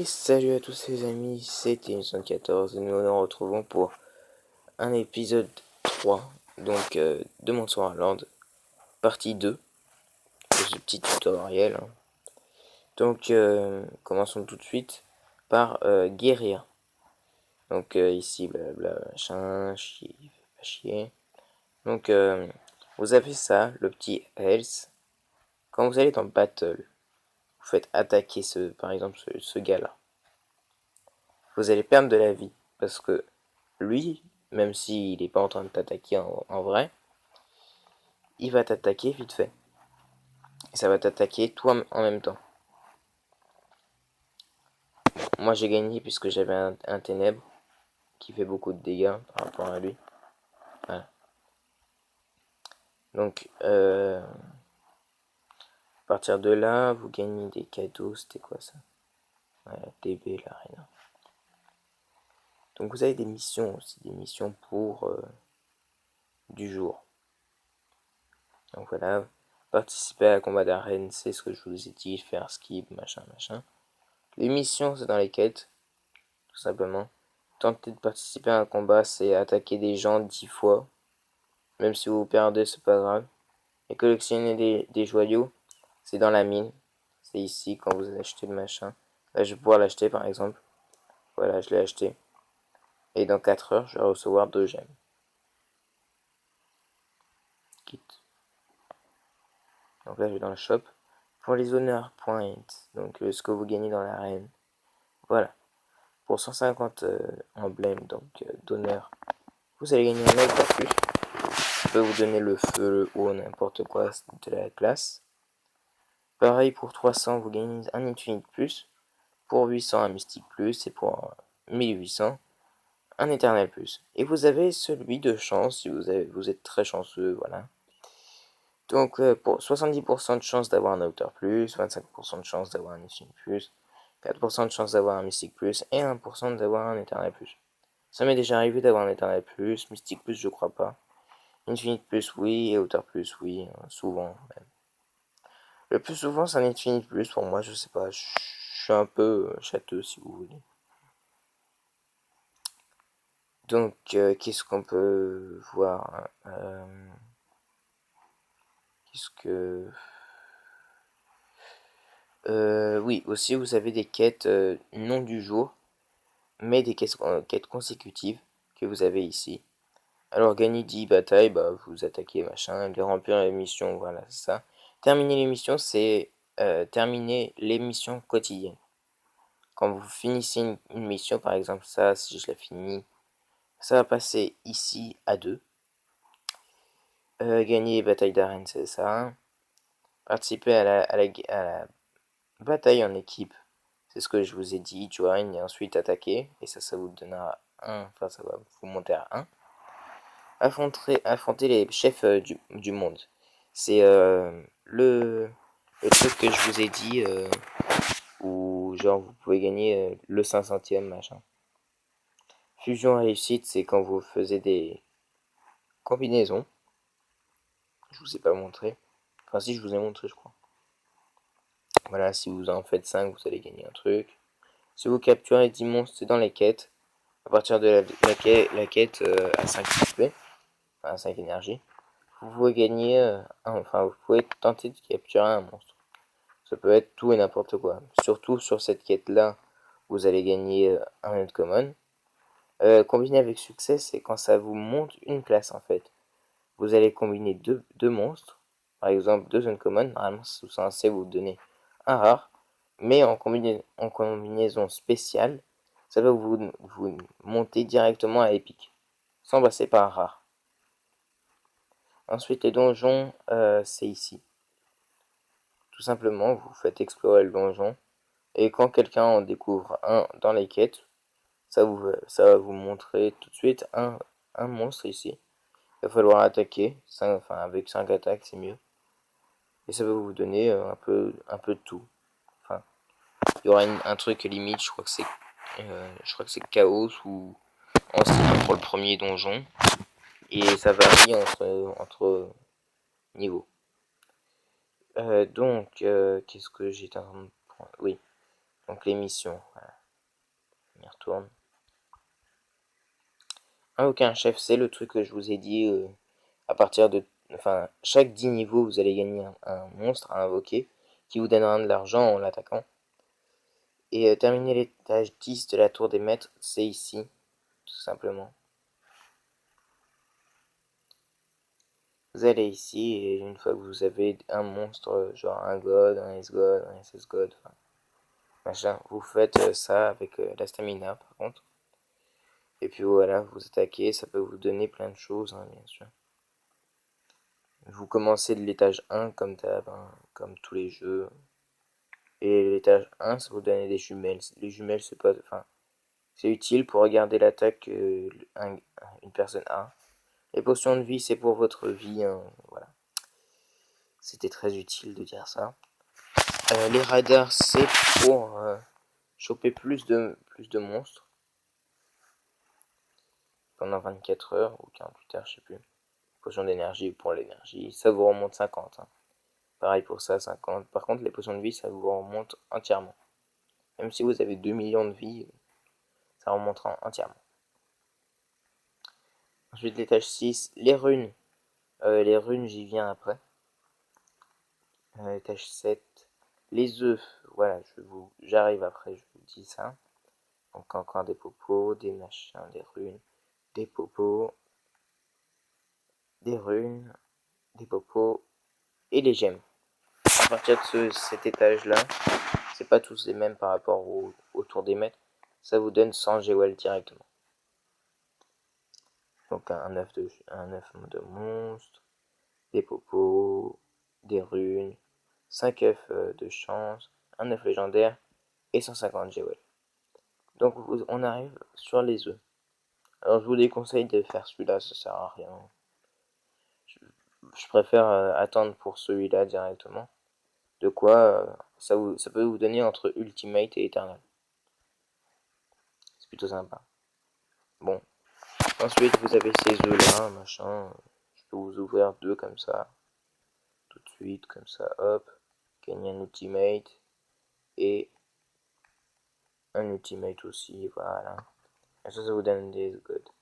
Salut à tous les amis, c'est Tennis114 et nous nous retrouvons pour un épisode 3 donc de Monster Island, partie 2 de ce petit tutoriel. Donc commençons tout de suite par guérir. Donc ici blabla machin, chier, pas chier. Donc vous avez ça, le petit health. Quand vous allez dans battle, vous faites attaquer par exemple ce gars-là. Vous allez perdre de la vie parce que lui, même s'il n'est pas en train de t'attaquer en vrai, il va t'attaquer vite fait. Et ça va t'attaquer toi en même temps. Moi j'ai gagné puisque j'avais un ténèbre qui fait beaucoup de dégâts par rapport à lui. Voilà. Donc à partir de là, vous gagnez des cadeaux. C'était quoi ça? Voilà, DB, l'arena. Donc vous avez des missions aussi, des missions pour du jour. Donc voilà, participer à un combat d'arène, c'est ce que je vous ai dit, faire skip, machin, machin. Les missions, c'est dans les quêtes, tout simplement. Tenter de participer à un combat, c'est attaquer des gens 10 fois. Même si vous perdez, c'est pas grave. Et collectionner des joyaux, c'est dans la mine. C'est ici, quand vous achetez le machin. Là, je vais pouvoir l'acheter, par exemple. Voilà, je l'ai acheté. Et dans 4 heures, je vais recevoir 2 gemmes. Quitte. Donc là, je vais dans le shop. Pour les honor points, donc ce que vous gagnez dans l'arène. Voilà. Pour 150 emblèmes donc d'honneur, vous allez gagner un autre plus. Je peux vous donner le feu, le haut, n'importe quoi de la classe. Pareil pour 300, vous gagnez un Infinite Plus. Pour 800, un Mystique Plus. Et pour 1800, un Éternel Plus. Et vous avez celui de chance, si vous êtes très chanceux, voilà. Donc pour 70% de chance d'avoir un Outer Plus, 25% de chance d'avoir un Infinite Plus, 4% de chance d'avoir un Mystique Plus et 1% d'avoir un Éternel Plus. Ça m'est déjà arrivé d'avoir un Éternel Plus, Mystique Plus je crois pas. Infinite Plus oui, et Outer Plus oui, souvent même. Le plus souvent c'est un Infinite Plus pour moi, je sais pas, je suis un peu châteux si vous voulez. Donc qu'est-ce qu'on peut voir Qu'est-ce que... oui, aussi vous avez des quêtes non du jour, mais des quêtes consécutives que vous avez ici. Alors gagner 10 batailles, bah vous attaquez machin, les remplir les missions, voilà c'est ça. Terminer les missions, c'est terminer les missions quotidiennes. Quand vous finissez une mission, par exemple ça, si je la finis, ça va passer ici à 2. Gagner les batailles d'arène, c'est ça. Participer à la bataille en équipe, c'est ce que je vous ai dit, join et ensuite attaquer, et ça vous donnera 1, enfin ça va vous monter à 1. Affronter les chefs du monde. C'est le truc que je vous ai dit, où genre vous pouvez gagner le 500e machin. Fusion réussite, c'est quand vous faisiez des combinaisons. Je vous ai pas montré. Enfin si, je vous ai montré je crois. Voilà, si vous en faites 5, vous allez gagner un truc. Si vous capturez 10 monstres, c'est dans les quêtes. À partir de la quête à 5 XP, enfin à 5 énergie, vous pouvez gagner, enfin vous pouvez tenter de capturer un monstre. Ça peut être tout et n'importe quoi. Surtout sur cette quête-là, vous allez gagner un uncommon. Combiner avec succès, c'est quand ça vous monte une classe en fait. Vous allez combiner deux monstres, par exemple deux uncommon. Normalement, c'est censé vous donner un rare, mais en combinaison spéciale, ça va vous monter directement à épique, sans passer par un rare. Ensuite, les donjons, c'est ici. Tout simplement, vous faites explorer le donjon. Et quand quelqu'un en découvre un dans les quêtes, ça va vous montrer tout de suite un monstre ici. Il va falloir attaquer, enfin avec 5 attaques c'est mieux. Et ça va vous donner un peu de tout. Enfin, il y aura un truc limite, je crois que c'est Chaos ou Ancien pour le premier donjon. Et ça varie entre niveaux. Donc, qu'est-ce que j'ai en... Oui, donc les missions. Voilà. tourne. Invoquer un chef, c'est le truc que je vous ai dit. À partir de... Enfin, chaque 10 niveaux, vous allez gagner un monstre à invoquer qui vous donnera de l'argent en l'attaquant. Et terminer l'étage 10 de la tour des maîtres, c'est ici, tout simplement. Vous allez ici, et une fois que vous avez un monstre, genre un god, un S-god, un SS-god, enfin, machin, vous faites ça avec la stamina, par contre. Et puis voilà, vous attaquez, ça peut vous donner plein de choses, hein, bien sûr. Vous commencez de l'étage 1 comme d'hab, hein, comme tous les jeux. Et l'étage 1, ça vous donne des jumelles. Les jumelles, c'est pas... Enfin, c'est utile pour regarder l'attaque une personne a. Les potions de vie, c'est pour votre vie, hein, voilà. C'était très utile de dire ça. Les radars, c'est pour choper plus de monstres pendant 24 heures ou 48 heures, je sais plus. Potion d'énergie pour l'énergie, ça vous remonte 50. Hein. Pareil pour ça, 50. Par contre, les potions de vie, ça vous remonte entièrement. Même si vous avez 2 millions de vie, ça remontera entièrement. Ensuite, l'étage 6, les runes. Les runes, j'y viens après. L'étage 7, les œufs. Voilà, j'arrive après, je vous dis ça. Donc encore des popos, des machins, des runes, des popos, des runes, des popos et les gemmes. À partir de cet étage-là, c'est pas tous les mêmes par rapport au tour des maîtres. Ça vous donne 100 Jewel directement. Donc un œuf de monstre, des popos, des runes, 5 œufs de chance, un œuf légendaire et 150 Jewel. Donc on arrive sur les œufs. Alors je vous déconseille de faire celui-là, ça sert à rien. Je préfère attendre pour celui-là directement. De quoi ça peut vous donner entre Ultimate et Eternal. C'est plutôt sympa. Bon. Ensuite vous avez ces œufs là, machin. Je peux vous ouvrir deux comme ça. Tout de suite, comme ça, hop. Gagner un Ultimate. Et un Ultimate aussi, voilà. Et ça vous donne des gods.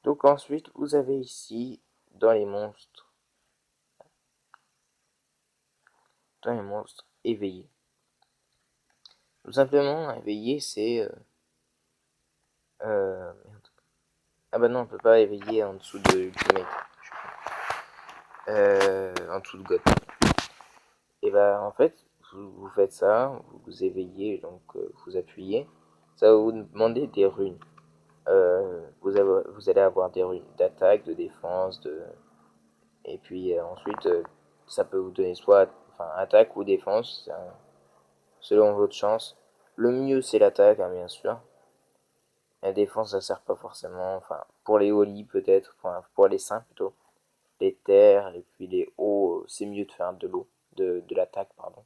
Donc ensuite vous avez ici, dans les monstres, éveillés. Tout simplement, éveiller, c'est... merde. Ah bah non, on peut pas éveiller en dessous de Ultimate. En dessous de God. Et bah en fait, vous faites ça, vous vous éveillez, donc vous appuyez. Ça va vous demander des runes. Vous allez avoir des runes d'attaque, de défense, et puis ensuite, ça peut vous donner soit attaque ou défense, selon votre chance. Le mieux c'est l'attaque, hein, bien sûr. La défense, ça sert pas forcément. Enfin, pour les holy peut-être, pour les saints plutôt. Les terres et puis les hauts, c'est mieux de faire de l'eau, de l'attaque, pardon,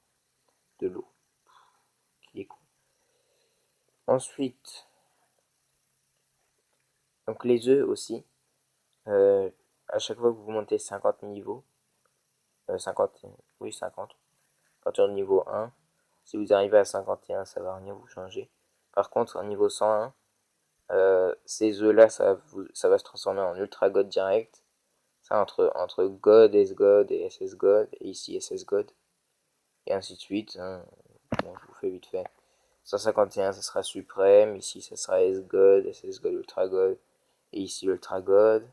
de l'eau. Qui est con. Ensuite, donc les œufs aussi. À chaque fois que vous montez 50 niveaux, 50, oui 50, à partir du niveau 1, si vous arrivez à 51, ça va rien vous changer. Par contre, au niveau 101, ces œufs là, ça va se transformer en ultra god direct. Ça entre God, S-God et SS-God, et ici SS-God, et ainsi de suite. Hein. Bon, je vous fais vite fait. 151, ça sera suprême, ici ça sera S-God, SS-God, Ultra God, et ici Ultra God.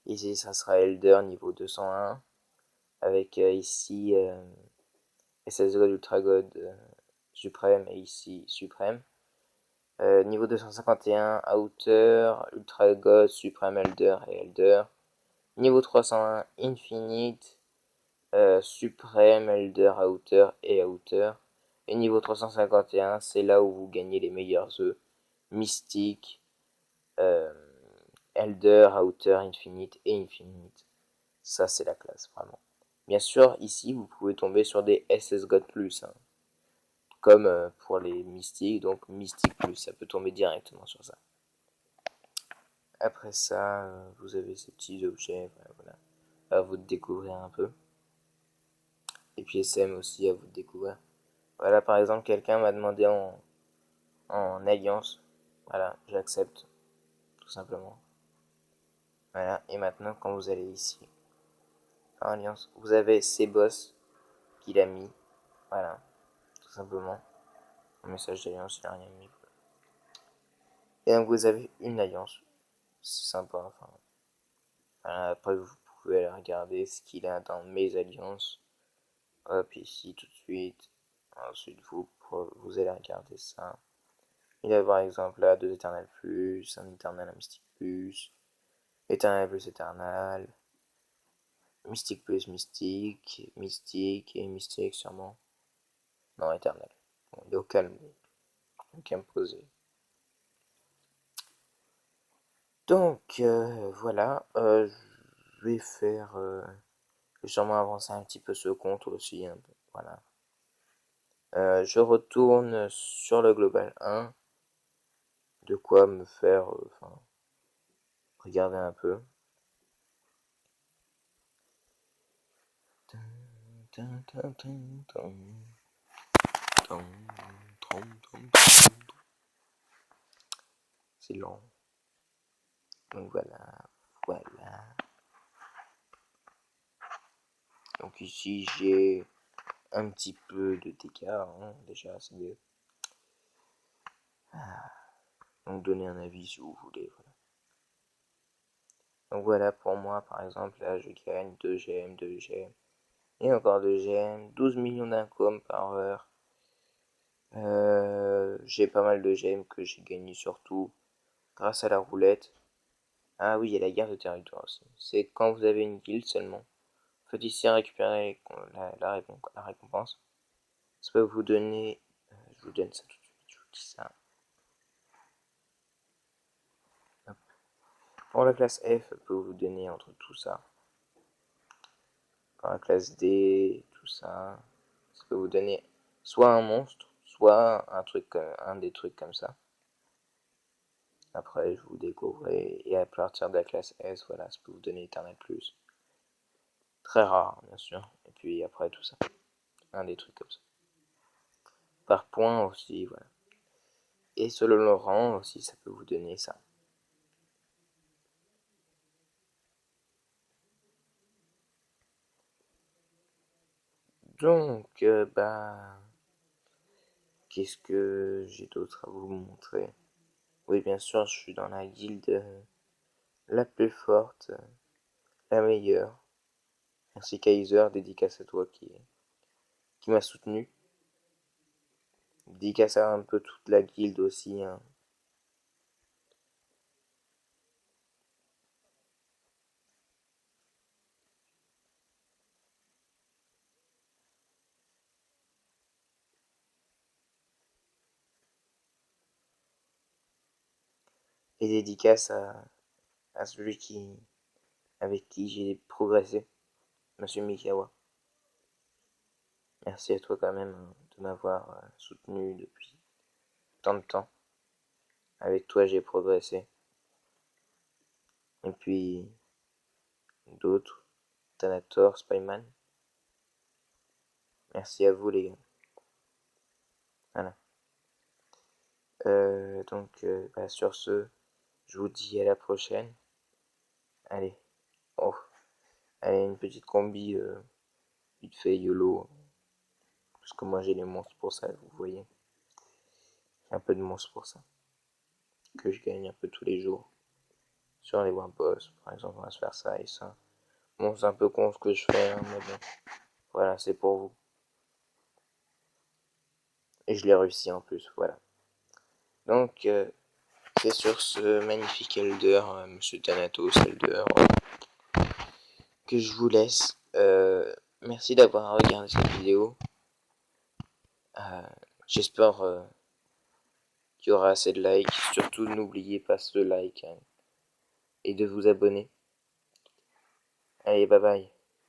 Ici ça sera Elder niveau 201, avec ici SS-God, Ultra God, suprême, et ici suprême. Niveau 251, Outer, Ultra God, Suprême Elder et Elder. Niveau 301, Infinite, Suprême, Elder, Outer et Outer. Et niveau 351, c'est là où vous gagnez les meilleurs œufs. Mystique, Elder, Outer, Infinite et Infinite. Ça, c'est la classe, vraiment. Bien sûr, ici, vous pouvez tomber sur des SS God+, hein, comme pour les mystiques, donc Mystique+, ça peut tomber directement sur ça. Après ça, vous avez ces petits objets, voilà, à vous de découvrir un peu. Et puis SM aussi à vous de découvrir. Voilà, par exemple, quelqu'un m'a demandé en alliance Voilà, j'accepte, tout simplement. Voilà, et maintenant, quand vous allez ici, en alliance, vous avez ces boss qu'il a mis. Voilà, tout simplement. Un message d'alliance, il n'a rien mis. Et donc, vous avez une alliance. C'est sympa, enfin. Voilà, après, vous pouvez aller regarder ce qu'il a dans mes alliances. Hop, ici, tout de suite. Ensuite, vous allez regarder ça. Il a par exemple là 2 éternels plus, un éternel à mystique plus, éternel plus éternel, mystique plus mystique, mystique et mystique sûrement. Non, éternel. Bon, il est au calme, donc à me poser. Donc voilà, je vais faire. Je vais sûrement avancer un petit peu ce compte aussi. Un peu, voilà. Je retourne sur le Global 1. De quoi me faire. Enfin, regarder un peu. C'est lent. Donc voilà, voilà. Donc ici j'ai un petit peu de dégâts, hein, déjà c'est mieux. Donc donnez un avis si vous voulez. Voilà. Donc voilà, pour moi par exemple, là je gagne 2 GM, 2 GM. Et encore 2 GM, 12 millions d'incomes par heure. J'ai pas mal de GM que j'ai gagné surtout grâce à la roulette. Ah oui, il y a la guerre de territoire aussi. C'est quand vous avez une guilde seulement. Faut ici récupérer la récompense. Ça peut vous donner. Je vous donne ça tout de suite, je vous dis ça. Hop. Pour la classe F, peut vous donner entre tout ça. Pour la classe D, tout ça. Ça peut vous donner soit un monstre, soit un des trucs comme ça. Après, je vous découvrais. Et à partir de la classe S, voilà, ça peut vous donner Eternal Plus. Très rare, bien sûr. Et puis après, tout ça. Un des trucs comme ça. Par point aussi, voilà. Et selon le rang aussi, ça peut vous donner ça. Donc, qu'est-ce que j'ai d'autre à vous montrer? Oui, bien sûr, je suis dans la guilde la plus forte, la meilleure. Merci Kaiser, dédicace à toi qui m'a soutenu. Dédicace à un peu toute la guilde aussi. Hein. Et dédicace à celui avec qui j'ai progressé, Monsieur Mikawa. Merci à toi quand même de m'avoir soutenu depuis tant de temps. Avec toi, j'ai progressé. Et puis, d'autres, Thanator, Spyman. Merci à vous, les gars. Voilà. Donc, sur ce, je vous dis à la prochaine. Allez. Oh. Allez, une petite combi vite fait YOLO. Parce que moi, j'ai les monstres pour ça, vous voyez. J'ai un peu de monstres pour ça. Que je gagne un peu tous les jours. Sur les War Boss, par exemple, on va se faire ça et ça. Bon, c'est un peu con ce que je fais, hein, mais bon. Voilà, c'est pour vous. Et je l'ai réussi en plus, voilà. Donc, c'est sur ce magnifique Elder, Monsieur Thanatos Elder, que je vous laisse. Merci d'avoir regardé cette vidéo. J'espère qu'il y aura assez de likes. Surtout, n'oubliez pas ce like hein, et de vous abonner. Allez, bye bye.